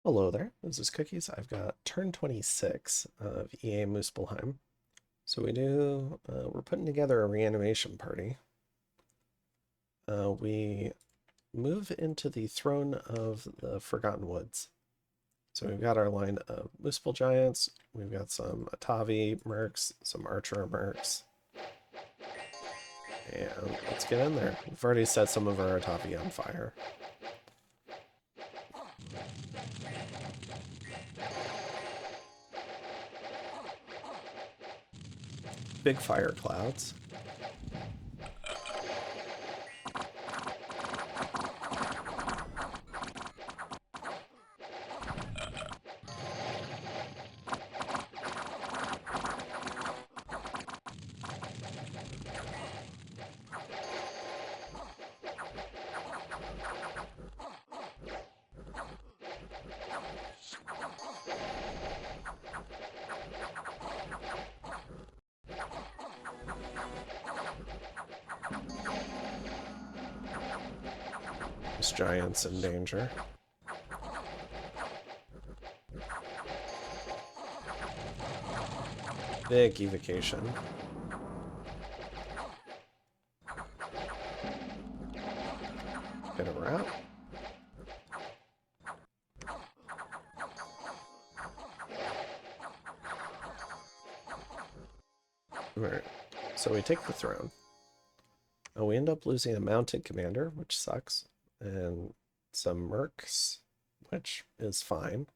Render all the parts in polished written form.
Hello there, this is Cookies. I've got turn 26 of EA Muspelheim. We're putting together a reanimation party. We move into the Throne of the Forgotten Woods. So we've got our line of Muspel Giants, we've got some Atavi Mercs, some Archer Mercs, and let's get in there. We've already set some of our Atavi on fire. Big fire clouds. This giant's in danger. Big evocation. Get a wrap. Alright, so we take the throne. We end up losing a mounted commander, which sucks, and some mercs, which is fine.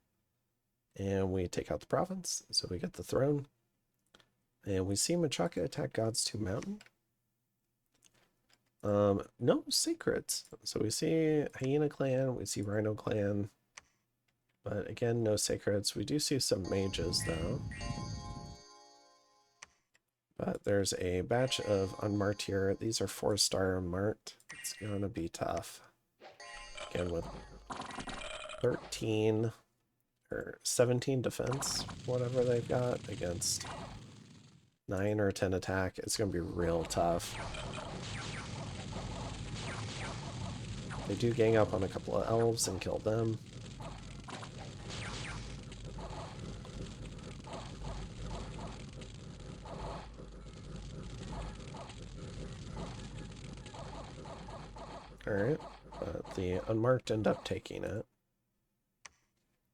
And we take out the province, so we get the throne. And we see Machaka attack God's Tomb Mountain. No secrets. So we see Hyena Clan, we see Rhino Clan, but again, no secrets. We do see some mages, though. But there's a batch of unmarked here. These are 4-star unmarked. It's gonna be tough. Again, with 13 or 17 defense, whatever they've got, against 9 or 10 attack, it's gonna be real tough. They do gang up on a couple of elves and kill them. Alright, but the unmarked end up taking it.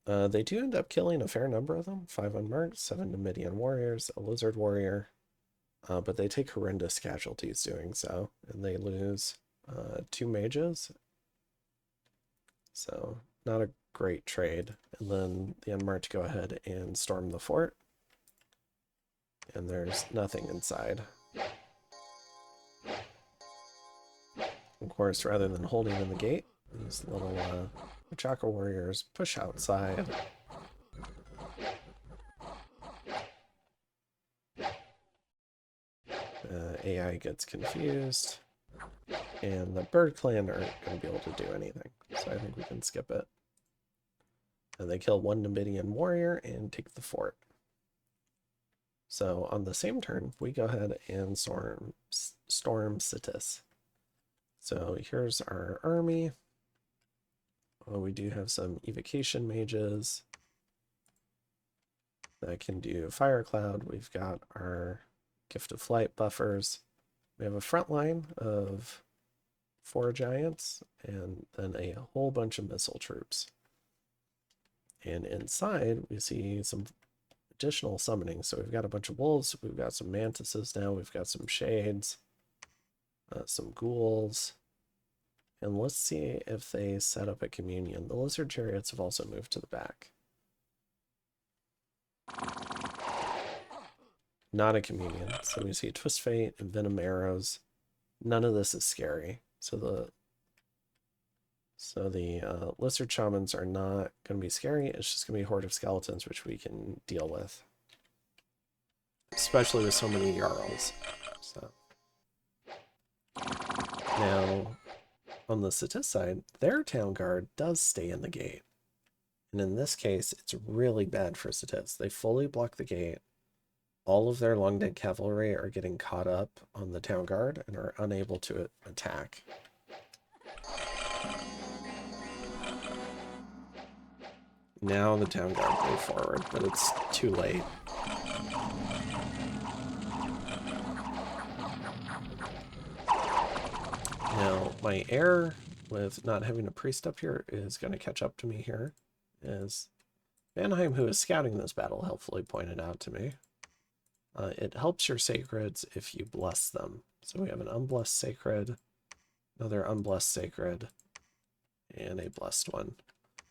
They do end up killing a fair number of them. 5 unmarked, 7 Numidian warriors, a lizard warrior. But they take horrendous casualties doing so, and they lose 2 mages. So, not a great trade. And then the unmarked go ahead and storm the fort. And there's nothing inside. Of course, rather than holding in the gate, these little Machaka warriors push outside. AI gets confused. And the bird clan aren't going to be able to do anything. So I think we can skip it. And they kill 1 Numidian warrior and take the fort. So on the same turn, we go ahead and storm Sitis. So here's our army. We do have some evocation mages that can do fire cloud. We've got our gift of flight buffers. We have a front line of 4 giants and then a whole bunch of missile troops. And inside we see some additional summoning. So we've got a bunch of wolves, we've got some mantises now, we've got some shades, some ghouls. And let's see if they set up a communion. The lizard chariots have also moved to the back. Not a communion. So we see Twist Fate and Venom Arrows. None of this is scary. So the lizard shamans are not going to be scary. It's just going to be a horde of skeletons, which we can deal with. Especially with so many Jarls. So. Now, on the Sitis side, their town guard does stay in the gate. And in this case, it's really bad for Sitis. They fully block the gate. All of their long dead cavalry are getting caught up on the town guard and are unable to attack. Now the town guard move forward, but it's too late. Now, my error with not having a priest up here is going to catch up to me here, as Vanheim, who is scouting this battle, helpfully pointed out to me. It helps your sacreds if you bless them. So we have an unblessed sacred, another unblessed sacred, and a blessed one.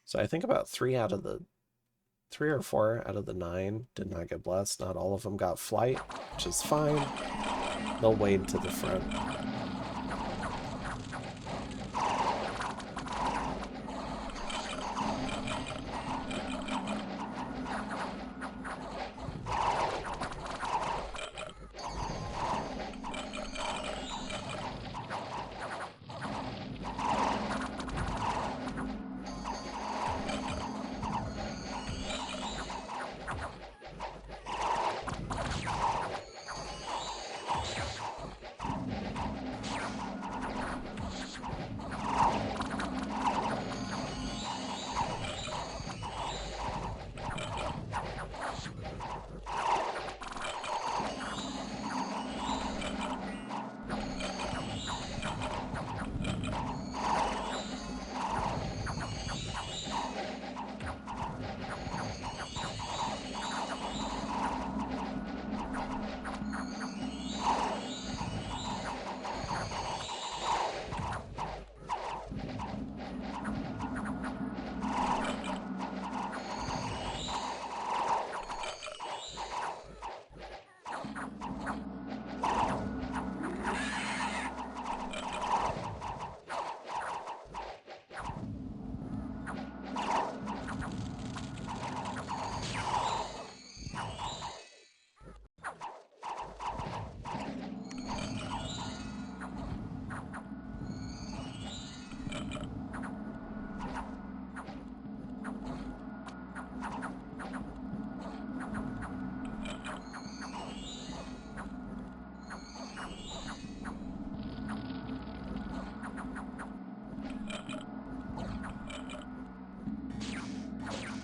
So I think about 3 or 4 out of the 9 did not get blessed. Not all of them got flight, which is fine. They'll wade to the front.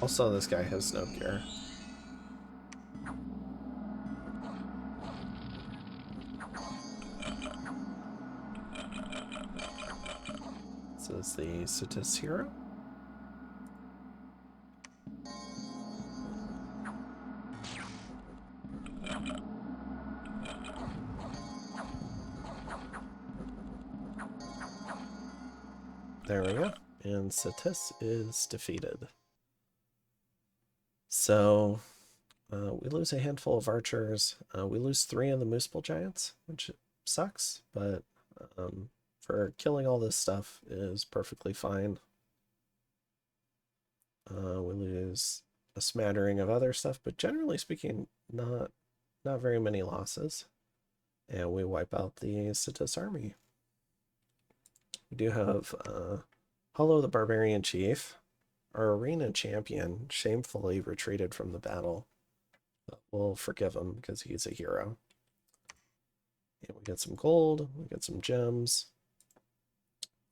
Also, this guy has no gear. This is the Citis hero. There we go. And Citis is defeated. So we lose a handful of archers. We lose 3 of the Muspel giants, which sucks, but for killing all this stuff is perfectly fine. We lose a smattering of other stuff, but generally speaking, not very many losses. And we wipe out the Citis army. We do have Hollow the Barbarian Chief. Our arena champion shamefully retreated from the battle. But we'll forgive him because he's a hero. And we get some gold, we get some gems.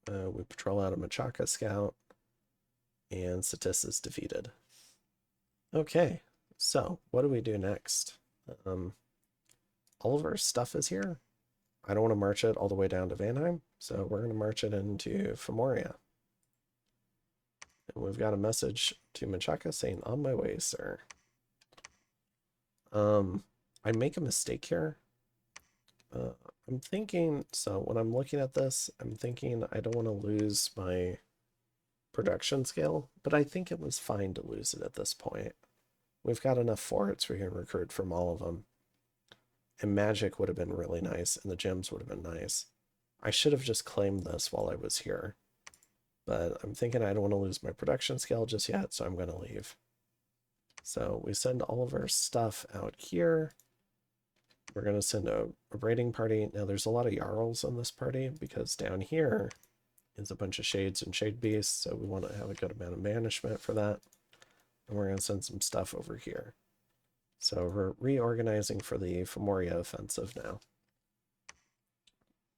We patrol out a Machaka scout. And Citis is defeated. Okay, so what do we do next? All of our stuff is here. I don't want to march it all the way down to Vanheim, so we're going to march it into Fomoria. And we've got a message to Machaka saying, "On my way, sir." I make a mistake here. I'm thinking, so when I'm looking at this, I'm thinking I don't want to lose my production scale, but I think it was fine to lose it at this point. We've got enough forts we can recruit from all of them. And magic would have been really nice, and the gems would have been nice. I should have just claimed this while I was here. But I'm thinking I don't want to lose my production scale just yet, so I'm going to leave. So we send all of our stuff out here. We're going to send a raiding party. Now there's a lot of Jarls on this party because down here is a bunch of shades and shade beasts, so we want to have a good amount of banishment for that. And we're going to send some stuff over here. So we're reorganizing for the Fomoria offensive now.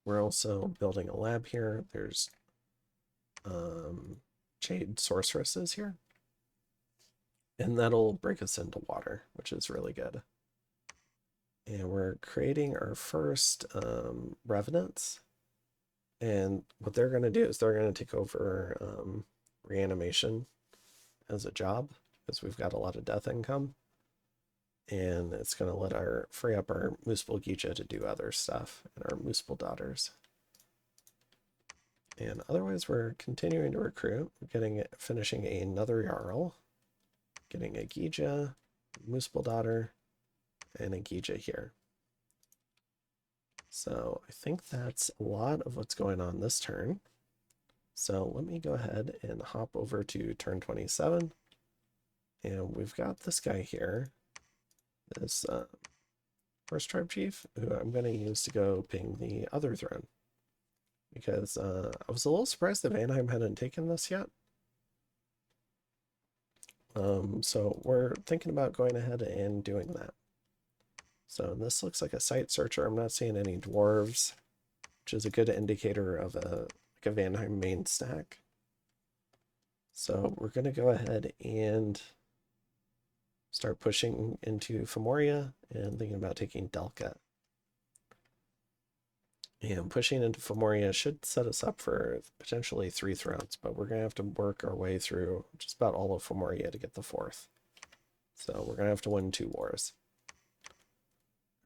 We're also building a lab here. There's Jade Sorceresses here. and that'll break us into water, which is really good. And we're creating our first revenants. And what they're going to do is they're going to take over reanimation as a job because we've got a lot of death income. And it's going to let our free up our Muspelgeisha to do other stuff and our Muspel daughters. And otherwise, we're continuing to recruit. We're finishing another Jarl, getting a Geisha, Muspel daughter, and a Geisha here. So I think that's a lot of what's going on this turn. So let me go ahead and hop over to turn 27. And we've got this guy here, this first tribe chief, who I'm going to use to go ping the other throne. Because I was a little surprised that Vanheim hadn't taken this yet. So we're thinking about going ahead and doing that. So this looks like a site searcher. I'm not seeing any dwarves, which is a good indicator of a Vanheim main stack. So we're going to go ahead and start pushing into Fomoria and thinking about taking Delca. And pushing into Fomoria should set us up for potentially 3 thrones, but we're going to have to work our way through just about all of Fomoria to get the 4th. So we're going to have to win 2 wars.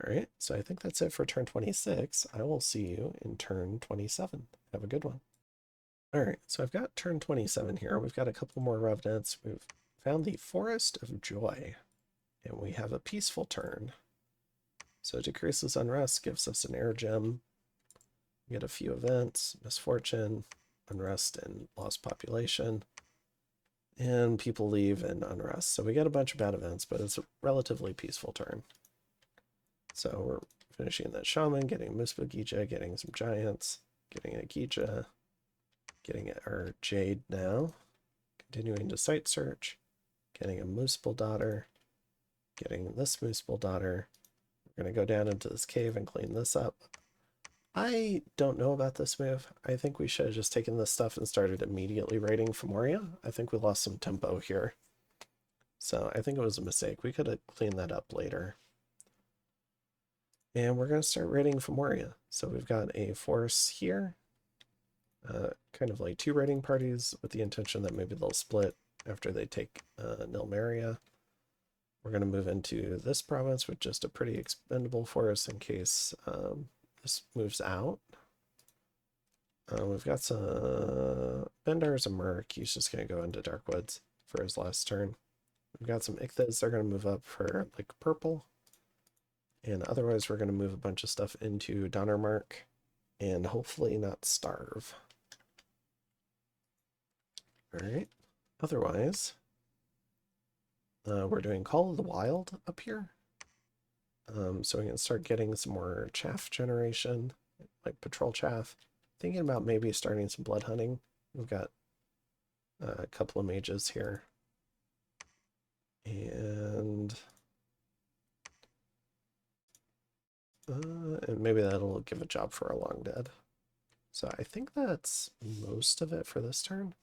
All right, so I think that's it for turn 26. I will see you in turn 27. Have a good one. All right, so I've got turn 27 here. We've got a couple more revenants. We've found the Forest of Joy, and we have a peaceful turn. So decreases unrest, gives us an air gem. We get a few events, misfortune, unrest, and lost population. And people leave and unrest. So we get a bunch of bad events, but it's a relatively peaceful turn. So we're finishing that shaman, getting Muspelgeisha, getting some giants, getting a Geisha, getting our Jade now, continuing to site search, getting a Muspel daughter, getting this Muspel daughter. We're going to go down into this cave and clean this up. I don't know about this move. I think we should have just taken this stuff and started immediately raiding Fomoria. I think we lost some tempo here. So I think it was a mistake. We could have cleaned that up later. And we're going to start raiding Fomoria. So we've got a force here. Kind of like 2 raiding parties with the intention that maybe they'll split after they take Nilmeria. We're going to move into this province with just a pretty expendable force in case this moves out. We've got some... Bendar's a merc. He's just going to go into Darkwoods for his last turn. We've got some Ichthids. They're going to move up for like purple. And otherwise, we're going to move a bunch of stuff into Donnermark and hopefully not starve. All right. Otherwise, we're doing Call of the Wild up here. So we can start getting some more chaff generation, like patrol chaff. Thinking about maybe starting some blood hunting. We've got a couple of mages here. And maybe that'll give a job for our long dead. So I think that's most of it for this turn.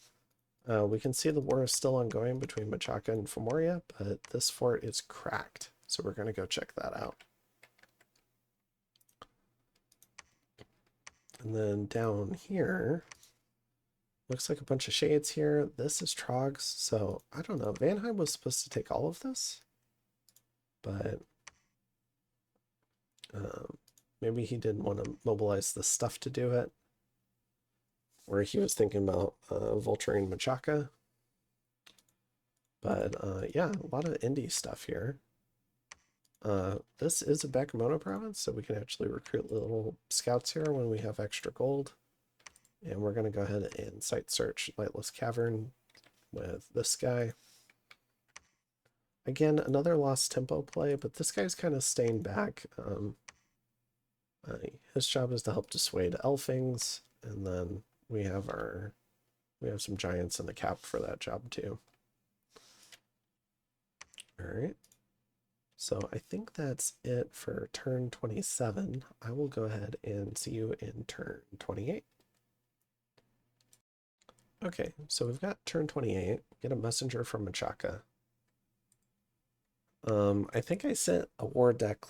We can see the war is still ongoing between Machaka and Fomoria, but this fort is cracked. So we're going to go check that out. And then down here, looks like a bunch of shades here. This is Trogs. So I don't know. Vanheim was supposed to take all of this, but maybe he didn't want to mobilize the stuff to do it. Or he was thinking about vulturing Machaka. But yeah, a lot of indie stuff here. This is a Bakemono province, so we can actually recruit little scouts here when we have extra gold. And we're going to go ahead and site search Lightless Cavern with this guy. Again, another lost tempo play, but this guy's kind of staying back. His job is to help dissuade elfings, and then we have some giants in the cap for that job too. All right. So I think that's it for turn 27. I will go ahead and see you in turn 28. Okay, so we've got turn 28. Get a messenger from Machaka. I think I sent a war deck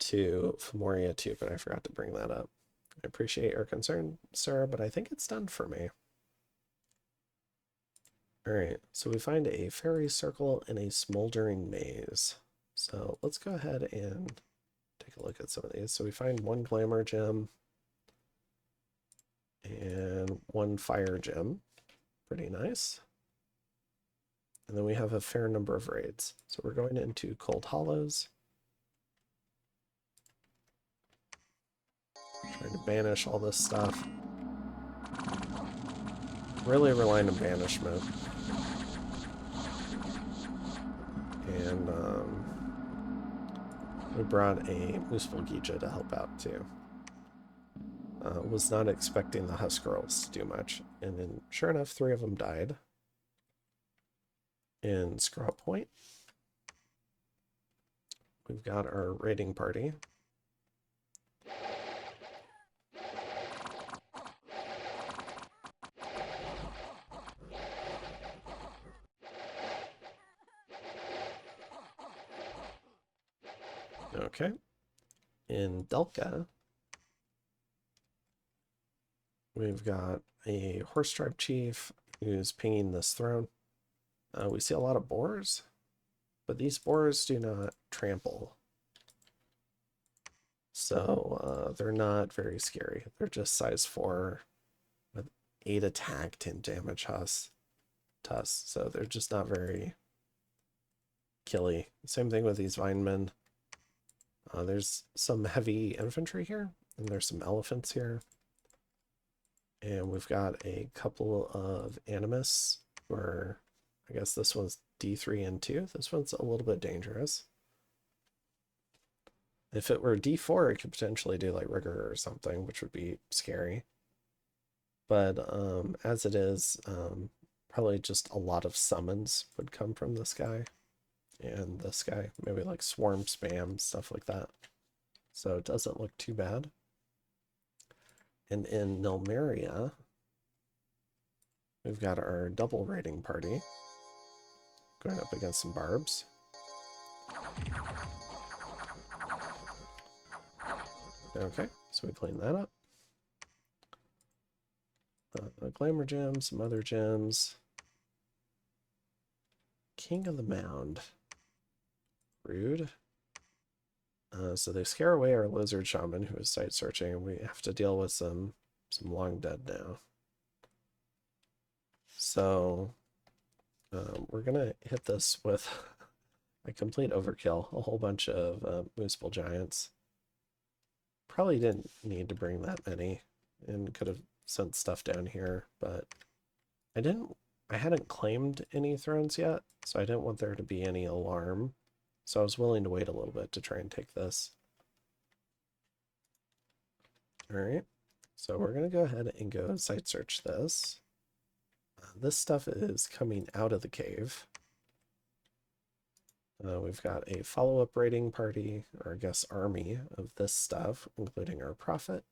to Fomoria too, but I forgot to bring that up. I appreciate your concern, sir, but I think it's done for me. Alright, so we find a fairy circle in a smoldering maze. So let's go ahead and take a look at some of these. So we find one glamour gem and one fire gem. Pretty nice. And then we have a fair number of raids. So we're going into Cold Hollows. Trying to banish all this stuff. Really relying on banishment. And we brought a Muspelheim to help out too. Was not expecting the Husk Girls to do much. And then sure enough, 3 of them died. In Scraw Point, we've got our raiding party. Okay. In Delka, we've got a horse tribe chief who's pinging this throne. We see a lot of boars, but these boars do not trample. So they're not very scary. They're just size 4 with 8 attack, 10 damage tusks. So they're just not very killy. Same thing with these Vinemen. There's some heavy infantry here, and there's some elephants here. And we've got a couple of Animus, where I guess this one's D3 and 2. This one's a little bit dangerous. If it were D4, it could potentially do like Rigor or something, which would be scary. But as it is, probably just a lot of summons would come from this guy. And this guy, maybe like swarm spam, stuff like that. So it doesn't look too bad. And in Nilmeria, we've got our double raiding party going up against some barbs. Okay, so we clean that up. Glamour gems, some other gems. King of the Mound. Rude. So they scare away our lizard shaman who is site searching, and we have to deal with some long dead now. So we're gonna hit this with a complete overkill, a whole bunch of Muspel Giants. Probably didn't need to bring that many, and could have sent stuff down here, but I hadn't claimed any thrones yet, so I didn't want there to be any alarm. So I was willing to wait a little bit to try and take this. All right, so we're going to go ahead and go site search this. This stuff is coming out of the cave. We've got a follow-up raiding party, or I guess army, of this stuff, including our prophet.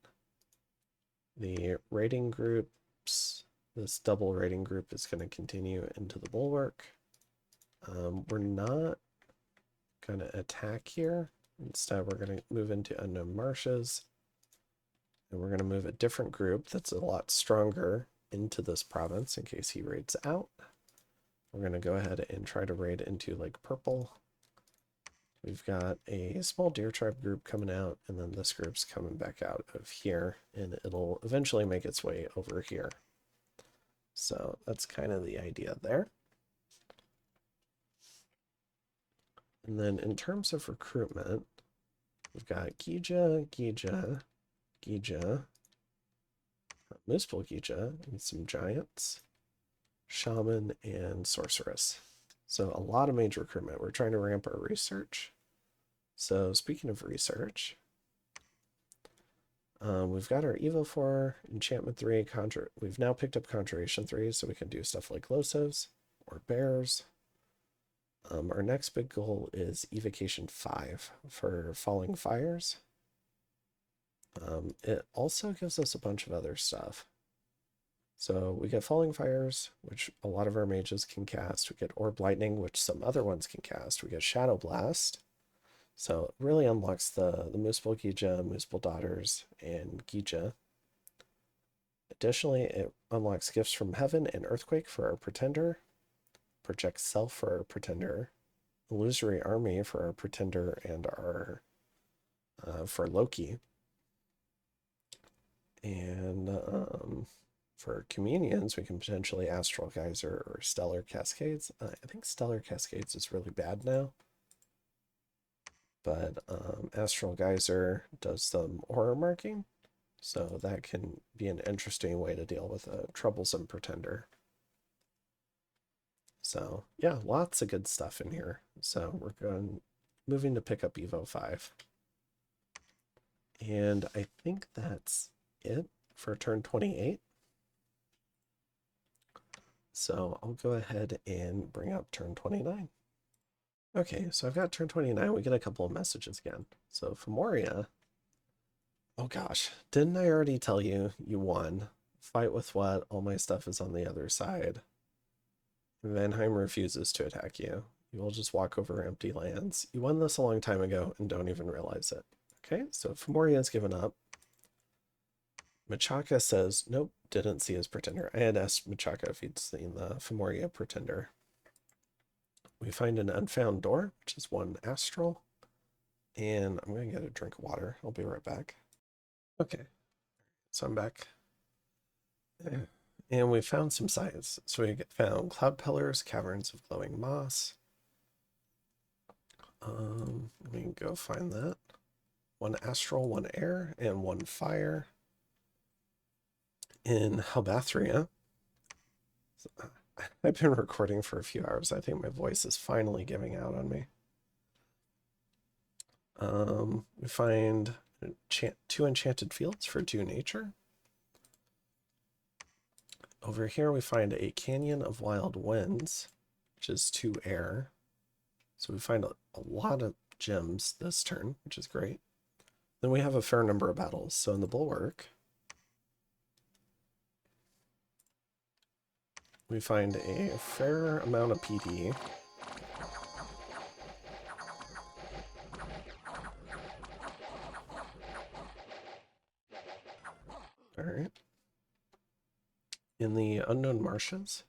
The raiding groups, this double raiding group is going to continue into the bulwark. We're not going to attack here. Instead, we're going to move into unknown marshes. And we're going to move a different group that's a lot stronger into this province in case he raids out. We're going to go ahead and try to raid into Lake Purple. We've got a small deer tribe group coming out, and then this group's coming back out of here, and it'll eventually make its way over here. So that's kind of the idea there. And then in terms of recruitment, we've got Gija, Muspelheim, and some giants, shaman, and sorceress. So a lot of major recruitment. We're trying to ramp our research. So speaking of research, we've got our Evo 4, Enchantment 3, Conjure. We've now picked up Conjuration 3, so we can do stuff like Losos or Bears. Our next big goal is Evocation 5 for Falling Fires. It also gives us a bunch of other stuff. So we get Falling Fires, which a lot of our mages can cast. We get Orb Lightning, which some other ones can cast. We get Shadow Blast. So it really unlocks the Muspel Gija, Muspel Daughters, and Gija. Additionally, it unlocks Gifts from Heaven and Earthquake for our Pretender, Project Self for our Pretender, Illusory Army for our Pretender and our for Loki. And for Communions, we can potentially Astral Geyser or Stellar Cascades. I think Stellar Cascades is really bad now. But Astral Geyser does some aura marking, so that can be an interesting way to deal with a troublesome Pretender. So yeah, lots of good stuff in here. So we're moving to pick up Evo 5. And I think that's it for turn 28. So I'll go ahead and bring up turn 29. Okay, so I've got turn 29. We get a couple of messages again. So Fomoria. Oh gosh, didn't I already tell you you won? Fight with what? All my stuff is on the other side. Vanheim refuses to attack you. You will just walk over empty lands. You won this a long time ago and don't even realize it. Okay, so Fomoria has given up. Machaka says, nope, didn't see his Pretender. I had asked Machaka if he'd seen the Fomoria Pretender. We find an unfound door, which is one astral. And I'm going to get a drink of water. I'll be right back. Okay, so I'm back. And we found some signs. So we found cloud pillars, caverns of glowing moss. Let me go find that. One astral, one air, and one fire. In Halbathria. I've been recording for a few hours. I think my voice is finally giving out on me. We find 2 enchanted fields for 2 nature. Over here we find a canyon of wild winds, which is 2 air. So we find a lot of gems this turn, which is great. Then we have a fair number of battles. So in the Bulwark, we find a fair amount of PD. All right. In the Unknown Marshes,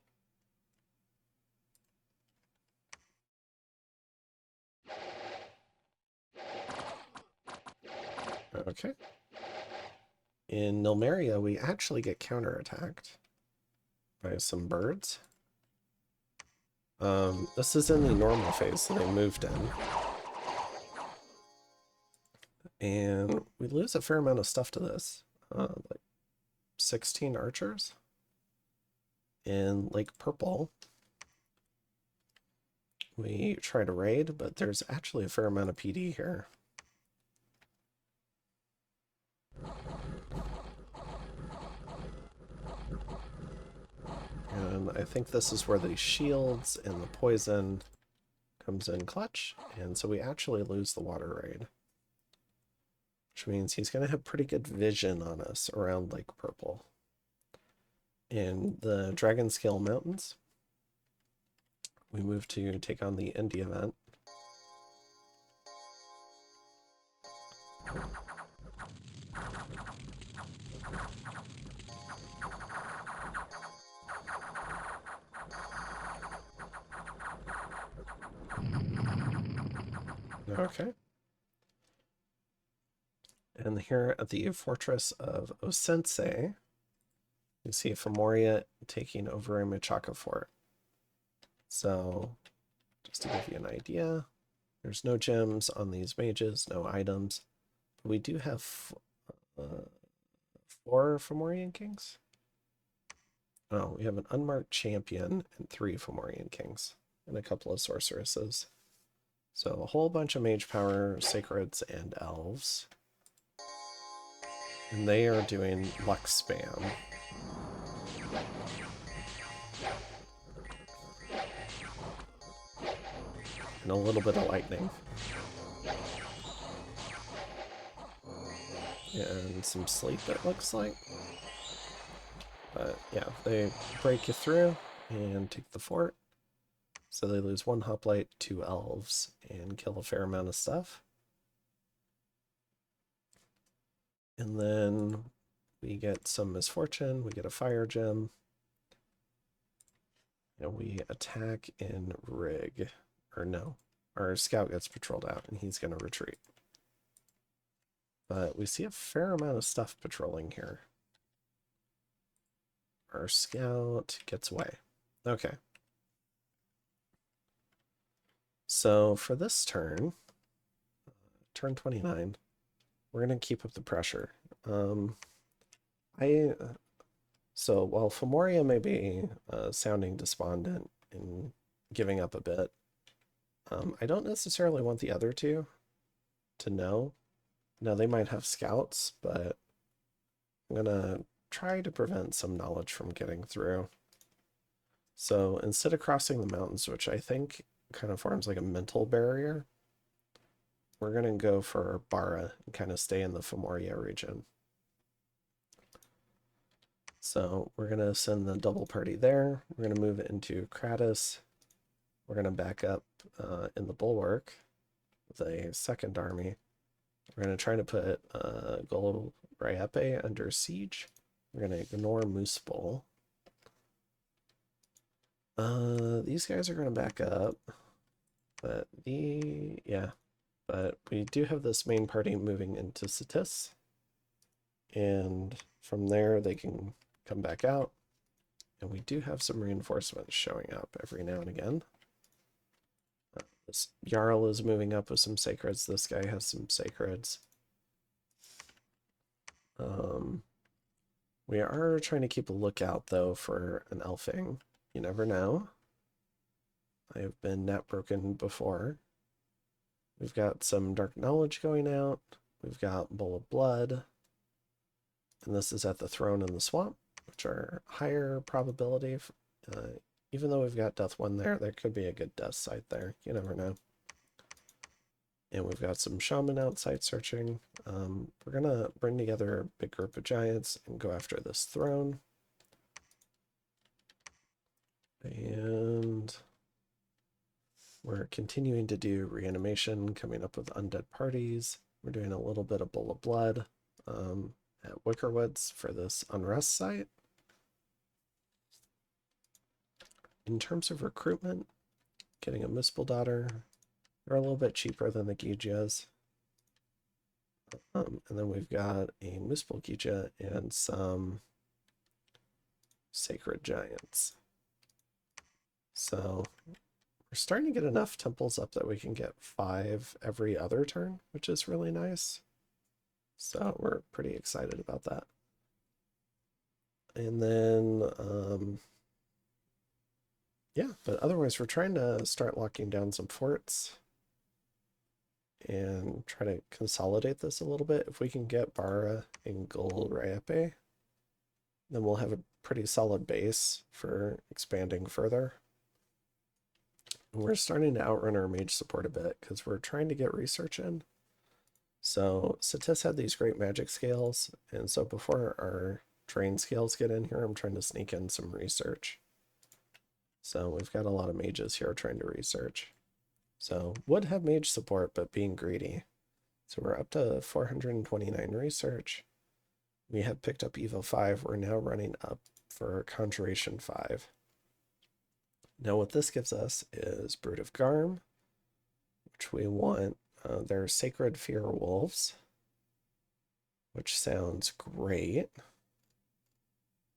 okay. In Nilmeria, we actually get counterattacked by some birds. This is in the normal phase that I moved in. And we lose a fair amount of stuff to this. Like 16 archers. In Lake Purple, we try to raid, but there's actually a fair amount of PD here. And I think this is where the shields and the poison comes in clutch, and so we actually lose the water raid. Which means he's going to have pretty good vision on us around Lake Purple. In the Dragon Scale Mountains, we move to take on the Indie event. Okay. And here at the Fortress of Osense, you see Fomoria taking over a Machaka fort. So, just to give you an idea, there's no gems on these mages, no items. But we do have 4 Fomorian Kings. Oh, we have an unmarked champion and 3 Fomorian Kings and a couple of sorceresses. So a whole bunch of mage power, sacreds, and elves. And they are doing luck spam. And a little bit of lightning. And some sleep, it looks like. But yeah, they break you through and take the fort. So they lose 1 hoplite, 2 elves, and kill a fair amount of stuff. And then we get some misfortune, we get a fire gem, and we attack in rig. Or no, our scout gets patrolled out and he's going to retreat. But we see a fair amount of stuff patrolling here. Our scout gets away. Okay. So for this turn, turn 29, we're going to keep up the pressure. I So while Fomoria may be sounding despondent and giving up a bit, I don't necessarily want the other two to know. Now, they might have scouts, but I'm going to try to prevent some knowledge from getting through. So instead of crossing the mountains, which I think kind of forms like a mental barrier, we're going to go for Bara and kind of stay in the Fomoria region. So we're going to send the double party there. We're going to move it into Kratos. We're going to back up in the bulwark with a second army. We're going to try to put Gol Riepe under siege. We're going to ignore Muspel. These guys are going to back up. But but we do have this main party moving into Cetis. And from there they can come back out. And we do have some reinforcements showing up every now and again. This Jarl is moving up with some sacreds. This guy has some sacreds. We are trying to keep a lookout, though, for an elfing. You never know. I have been net broken before. We've got some dark knowledge going out. We've got Bowl of Blood. And this is at the Throne in the Swamp, which are higher probability. Even though we've got Death 1 there, there could be a good death site there. You never know. And we've got some shaman outside searching. We're going to bring together a big group of giants and go after this throne. And we're continuing to do reanimation, coming up with undead parties. We're doing a little bit of Bowl of Blood at Wickerwoods for this unrest site. In terms of recruitment, getting a Muspel daughter, they're a little bit cheaper than the Gijas. And then we've got a Muspel Gija and some Sacred Giants. So we're starting to get enough temples up that we can get 5 every other turn, which is really nice. So we're pretty excited about that. And then, yeah, but otherwise we're trying to start locking down some forts and try to consolidate this a little bit. If we can get Bara and Gol Riepe, then we'll have a pretty solid base for expanding further. We're starting to outrun our mage support a bit because we're trying to get research in. So Cetis had these great magic scales, and so before our train scales get in here, I'm trying to sneak in some research. So we've got a lot of mages here trying to research. So would have mage support, but being greedy. So we're up to 429 research. We have picked up Evo 5. We're now running up for Conjuration 5. Now what this gives us is Brood of Garm, which we want. They're Sacred Fear Wolves, which sounds great.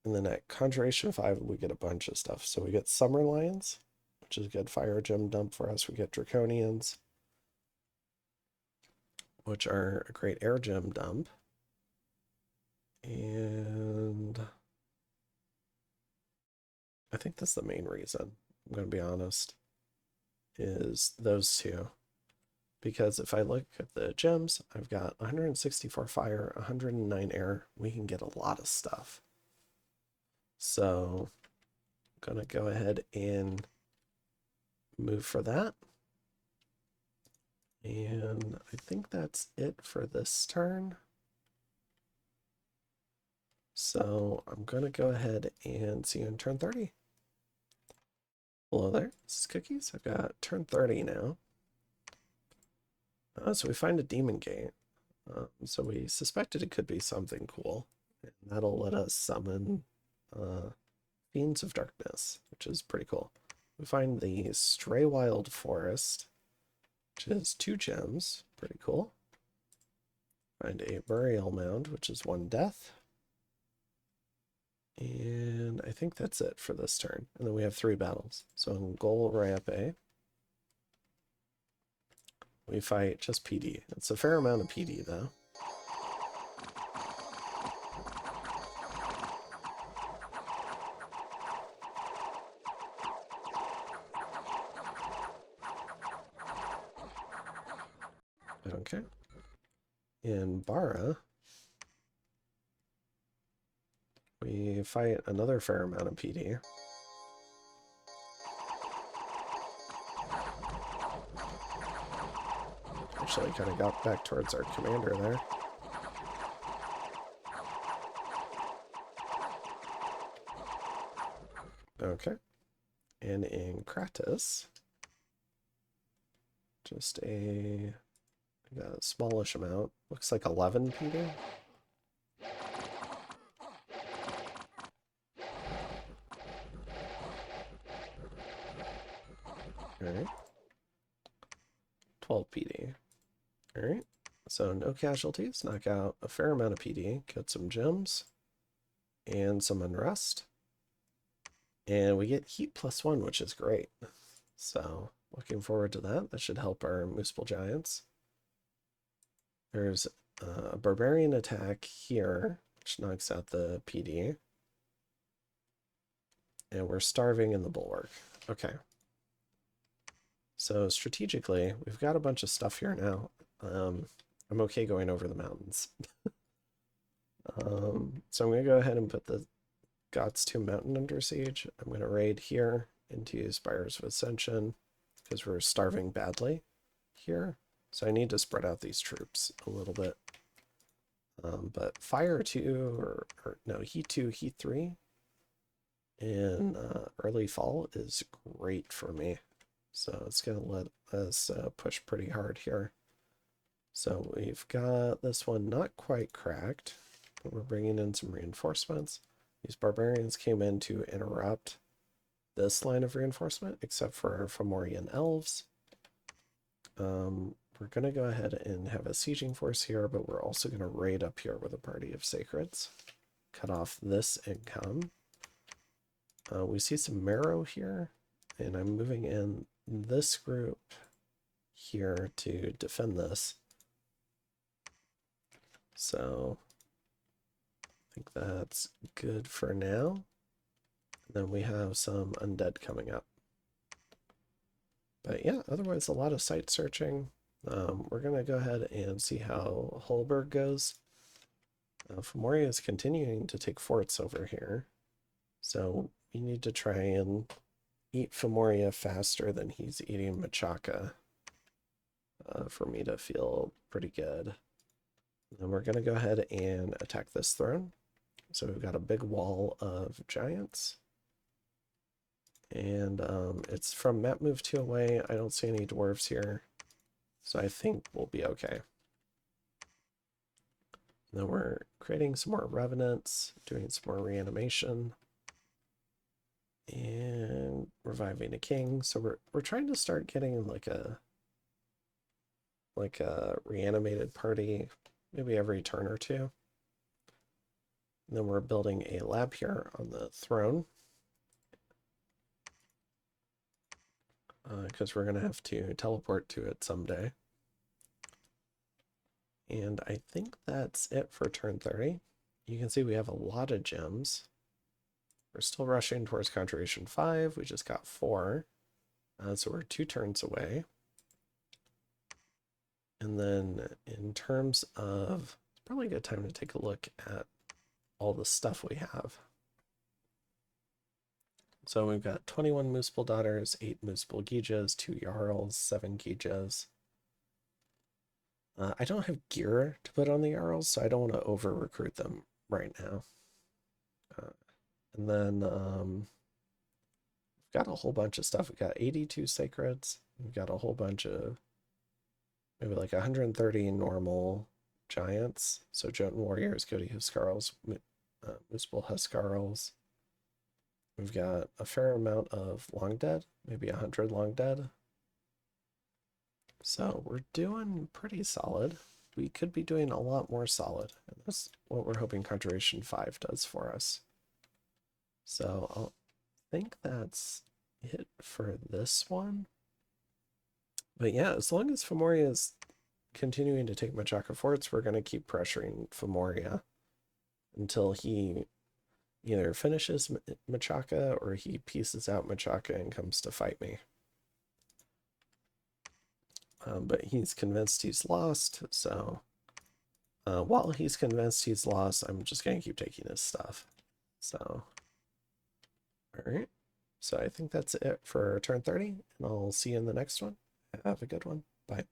And then at Conjuration 5, we get a bunch of stuff. So we get Summer Lions, which is a good fire gem dump for us. We get Draconians, which are a great air gem dump. And I think that's the main reason, I'm going to be honest, is those two. Because if I look at the gems, I've got 164 fire, 109 air. We can get a lot of stuff. So I'm going to go ahead and move for that. And I think that's it for this turn. So I'm going to go ahead and see you in turn 30. Hello there, this is Cookies. I've got turn 30 now. So we find a demon gate. So we suspected it could be something cool. And that'll let us summon Fiends of Darkness, which is pretty cool. We find the Stray Wild Forest, which is 2 gems. Pretty cool. Find a Burial Mound, which is 1 death. And I think that's it for this turn. And then we have 3 battles. So in Gol Rape, we fight just PD. It's a fair amount of PD, though. Okay. In Bara, we fight another fair amount of PD. Actually, kind of got back towards our commander there. Okay. And in Kratos, just a smallish amount. Looks like 11 PD. Alright. 12 PD. Alright. So no casualties. Knock out a fair amount of PD. Get some gems. And some unrest. And we get heat +1, which is great. So looking forward to that. That should help our Muspel Giants. There's a barbarian attack here, which knocks out the PD. And we're starving in the bulwark. Okay. So strategically, we've got a bunch of stuff here now. I'm okay going over the mountains. So I'm going to go ahead and put the Gods 2 Mountain under siege. I'm going to raid here into Spires of Ascension because we're starving badly here. So I need to spread out these troops a little bit. But Fire 2, or no, Heat 2, Heat 3 in early fall is great for me. So it's going to let us push pretty hard here. So we've got this one not quite cracked, but we're bringing in some reinforcements. These barbarians came in to interrupt this line of reinforcement, except for our Fomorian elves. We're going to go ahead and have a sieging force here, but we're also going to raid up here with a party of sacreds. Cut off this income. We see some marrow here, and I'm moving in this group here to defend this. So I think that's good for now. Then we have some undead coming up. But yeah, otherwise a lot of site searching. We're going to go ahead and see how Holberg goes. Fomoria is continuing to take forts over here. So we need to try and eat Fomoria faster than he's eating Machaca for me to feel pretty good. And then we're going to go ahead and attack this throne. So we've got a big wall of giants. And it's from map move 2 away. I don't see any dwarves here. So I think we'll be okay. And then we're creating some more revenants, doing some more reanimation. And reviving a king. So we're trying to start getting like a reanimated party maybe every turn or 2. And then we're building a lab here on the throne. Because we're going to have to teleport to it someday. And I think that's it for turn 30. You can see we have a lot of gems. We're still rushing towards Conjuration 5. We just got 4. So we're 2 turns away. And then in terms of, it's probably a good time to take a look at all the stuff we have. So we've got 21 Muspel Daughters, 8 Muspel Gijas, 2 Jarls, 7 Gijas. I don't have gear to put on the Jarls, so I don't want to over-recruit them right now. And then we've got a whole bunch of stuff. We've got 82 sacreds. We've got a whole bunch of maybe like 130 normal giants. So Jotun warriors, Cody Huskarls, Muspel Huskarls. We've got a fair amount of long dead, maybe 100 long dead. So we're doing pretty solid. We could be doing a lot more solid, and that's what we're hoping Conjuration 5 does for us. So I think that's it for this one. But yeah, as long as Fomoria is continuing to take Machaka forts, we're going to keep pressuring Fomoria until he either finishes Machaka or he pieces out Machaka and comes to fight me. But he's convinced he's lost, so while he's convinced he's lost, I'm just going to keep taking his stuff. So, all right. So I think that's it for turn 30, and I'll see you in the next one. Have a good one. Bye.